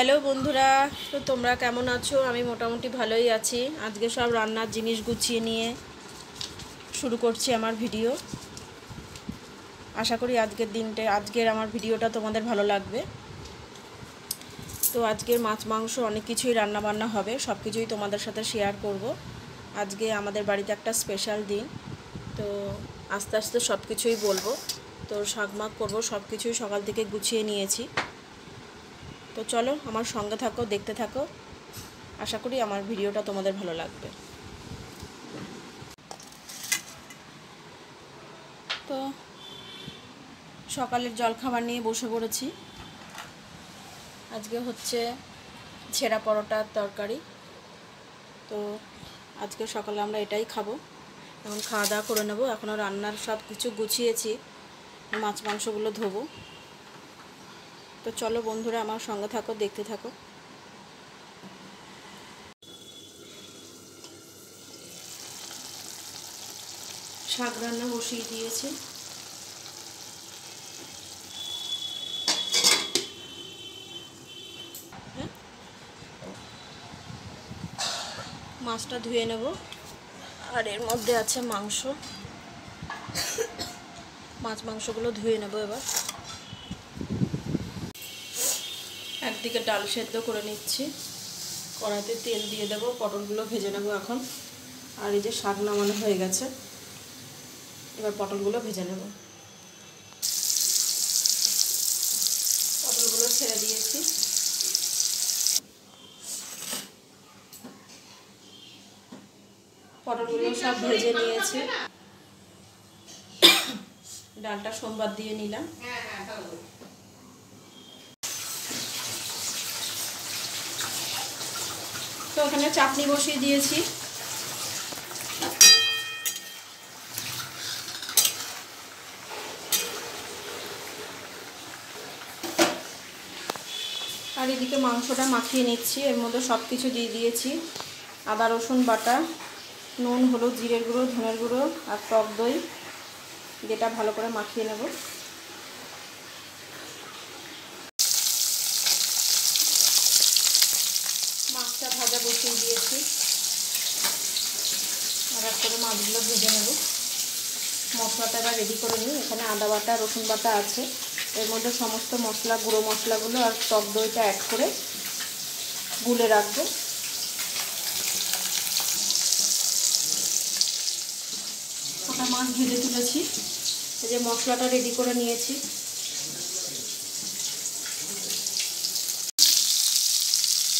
Hello বন্ধুরা, তো তোমরা কেমন আছো? আমি মোটামুটি ভালোই আছি। আজকে সব রান্নার জিনিস গুছিয়ে নিয়ে শুরু করছি আমার ভিডিও। আশা করি আজকের আমার ভিডিওটা তোমাদের ভালো লাগবে। তো আজকের মাছ মাংস অনেক কিছুই রান্না বান্না হবে, সব কিছুই তোমাদের সাথে শেয়ার করব। আজকে আমাদের বাড়িতে একটা স্পেশাল দিন, তো আস্তে আস্তে সব কিছুই বলবো। তো শাকমাক করবো, সব কিছুই সকাল থেকে গুছিয়ে নিয়েছি। তো চলো আমার সঙ্গে থাকো, দেখতে থাকো। আশা করি আমার ভিডিওটা তোমাদের ভালো লাগবে। তো সকালের জলখাবার নিয়ে বসে পড়েছি। আজকে হচ্ছে ছেঁড়া পরোটার তরকারি। তো আজকে সকালে আমরা এটাই খাবো। এখন খাওয়া দাওয়া করে নেবো। এখনও রান্নার সব কিছু গুছিয়েছি, মাছ মাংসগুলো ধোবো। তো চলো বন্ধুরা আমার সঙ্গে থাকো, দেখতে থাকো। শাক রান্না বসিয়ে দিয়েছি। হ্যাঁ, মাছটা ধুয়ে নেব। আর এর মধ্যে আছে মাংস, মাছ মাংসগুলো ধুয়ে নেব এবার। একদিকে ডাল সেদ্ধ করে নিচ্ছি, কড়াইতে তেল দিয়ে দেবো, পটলগুলো ভেজে নেব এখন। আর এই যে শাক নামানো হয়ে গেছে, এবার পটলগুলো ভেজে নেব। পটলগুলো ছেড়ে দিয়েছি। পটলগুলো সব ভেজে নিয়েছি। ডালটা সোমবার দিয়ে নিলাম। তো ওখানে চাটনি বসিয়ে দিয়েছি। আর এদিকে মাংসটা মাখিয়ে নিচ্ছি। এর মধ্যে সব কিছু দিয়ে দিয়েছি, আদা রসুন বাটা, নুন, হলুদ, জিরের গুঁড়ো, ধনের গুঁড়ো আর টক দই, যেটা ভালো করে মাখিয়ে নেব। মাছটা ভাজা বসিয়ে দিয়েছি, আর এক করে মাছগুলো ভেজে নেব। মশলাটা এবার রেডি করে নিই। এখানে আদা বাটা, রসুন বাটা আছে। এর মধ্যে সমস্ত মশলা, গুঁড়ো মশলাগুলো আর টক দইটা অ্যাড করে গুলে রাখবো। ওটা মাছ ভেজে তুলেছি। এই যে মশলাটা রেডি করে নিয়েছি।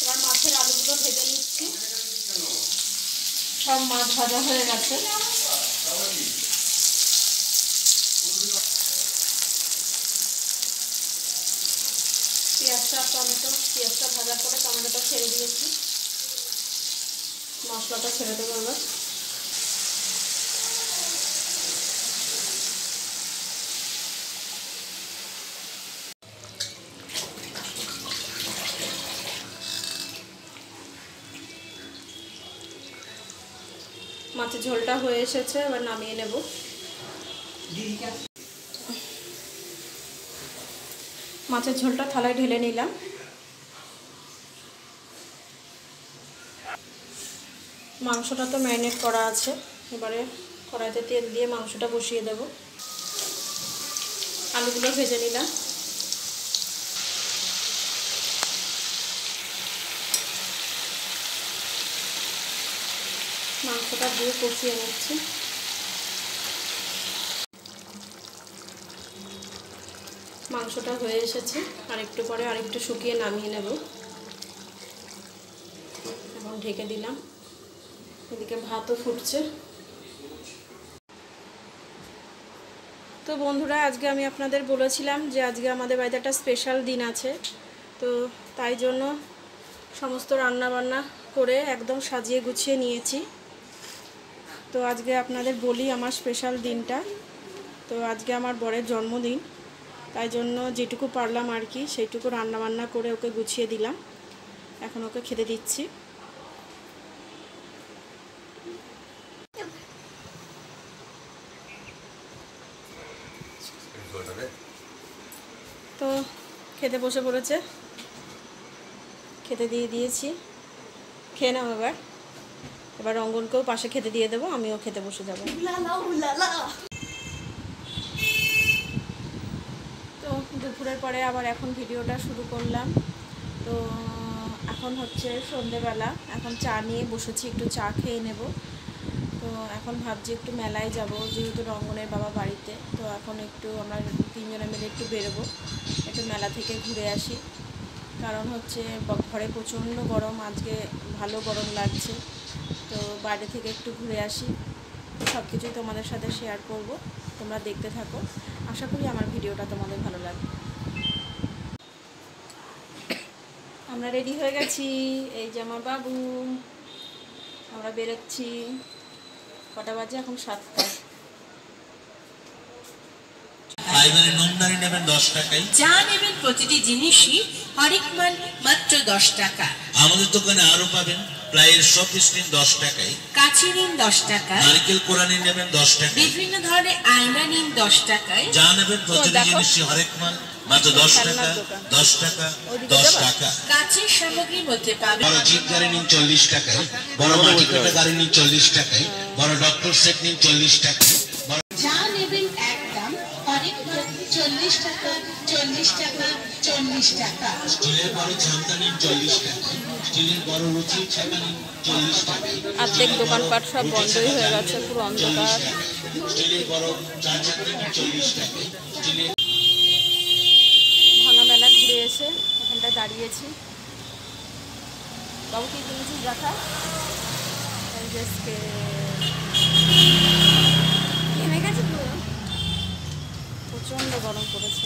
এবার মাছের আলুগুলো ভেজে নিচ্ছি। সব মাছ ভাজা হয়ে গেছে। পেঁয়াজটা ভাজার পরে টমেটোটা ছেড়ে দিয়েছি। মশলাটা ছেড়ে দেবো এবার। মাছের ঝোলটা হয়ে এসেছে, এবার নামিয়ে নেব। মাছের ঝোলটা থালায় ঢেলে নিলাম। মাংসটা তো ম্যারিনেট করা আছে। এবারে কড়াইতে তেল দিয়ে মাংসটা বসিয়ে দেব। আলুগুলো ভেজে নিলাম। মাংসটা দিয়ে কষিয়ে নিচ্ছি। মাংসটা হয়ে এসেছে, আর একটু পরে আরেকটু শুকিয়ে নামিয়ে নেব। এখন ঢেকে দিলাম। এদিকে ভাতও ফুটছে। তো বন্ধুরা, আজকে আমি আপনাদের বলেছিলাম যে আজকে আমাদের বাড়িতে একটা স্পেশাল দিন আছে। তো তাই জন্য সমস্ত রান্না বান্না করে একদম সাজিয়ে গুছিয়ে নিয়েছি। তো আজকে আপনাদের বলি আমার স্পেশাল দিনটা। তো আজকে আমার বরের জন্মদিন, তাই জন্য যেটুকু পারলাম আর কি সেইটুকু রান্না বান্না করে ওকে গুছিয়ে দিলাম। এখন ওকে খেতে দিচ্ছি। তো খেতে বসে পড়েছে। খেতে দিয়ে দিয়েছি, খেয়ে নাও। এবার রঙ্গনকেও পাশে খেতে দিয়ে দেবো, আমিও খেতে বসে যাবো। তো দুপুরের পরে আবার এখন ভিডিওটা শুরু করলাম। তো এখন হচ্ছে সন্ধেবেলা, এখন চা নিয়ে বসেছি, একটু চা খেয়ে নেব। তো এখন ভাবছি একটু মেলায় যাব, যেহেতু রঙ্গনের বাবা বাড়িতে। তো এখন একটু আমরা তিনজনে মিলে একটু বেরোবো, একটু মেলা থেকে ঘুরে আসি। কারণ হচ্ছে ঘরে প্রচণ্ড গরম, আজকে ভালো গরম লাগছে। তো বাইরে থেকে একটু ঘুরে আসি, সব কিছুই তোমাদের সাথে শেয়ার করব, তোমরা দেখতে থাকো। আশা করি আমার ভিডিওটা তোমাদের ভালো লাগবে। আমরা রেডি হয়ে গেছি, এই যে আমার বাবু, আমরা বেরোচ্ছি। কটা বাজে এখন? 7টা। নুনদানি নেবেন 10 টাকায়, চা নেবেন প্রতিটি জিনিসই হরেক মাল মাত্র 10 টাকা। আমাদের দোকানে আরো পাবেন প্রায়ের সব স্ক্রিন 10 টাকায়, কাচি নিন 10 টাকা, নারকেল কোরানি নেবেন 10 টাকা, বিভিন্ন ধরনের আয়না নিন 10 টাকায়, চা নেবেন প্রতিটি জিনিসই হরেক মাল মাত্র 10 টাকা, 10 টাকা, 10 টাকা। কাচের সামগ্রীর মধ্যে পাবেন বড় জিপ গাড়ি নিন 40 টাকায়, বড় মাটি কাটা গাড়ি নিন 40 টাকায়, বড় ডক্টর সেট নিন 40 টাকায়, চা নেবেন একদম অনেক 40 টাকা, 40 টাকা, 40 টাকা। স্টিলের বড় ছামটা নিন 40 টাকা, স্টিলের বড় রুচি ছাতা নিন 40 টাকা। অর্ধেক দোকানপাট সব বন্ধই হয়ে গেছে, পুরো অন্ধকার। স্টিলের বড় চা ছাতা নিন 40 টাকা। স্টিলের ভাঙা মেলা ঘুরে এসে এখানটায় দাঁড়িয়েছি। বাবু কি কিনেছিস দেখা? প্রচণ্ড গরম পড়েছে।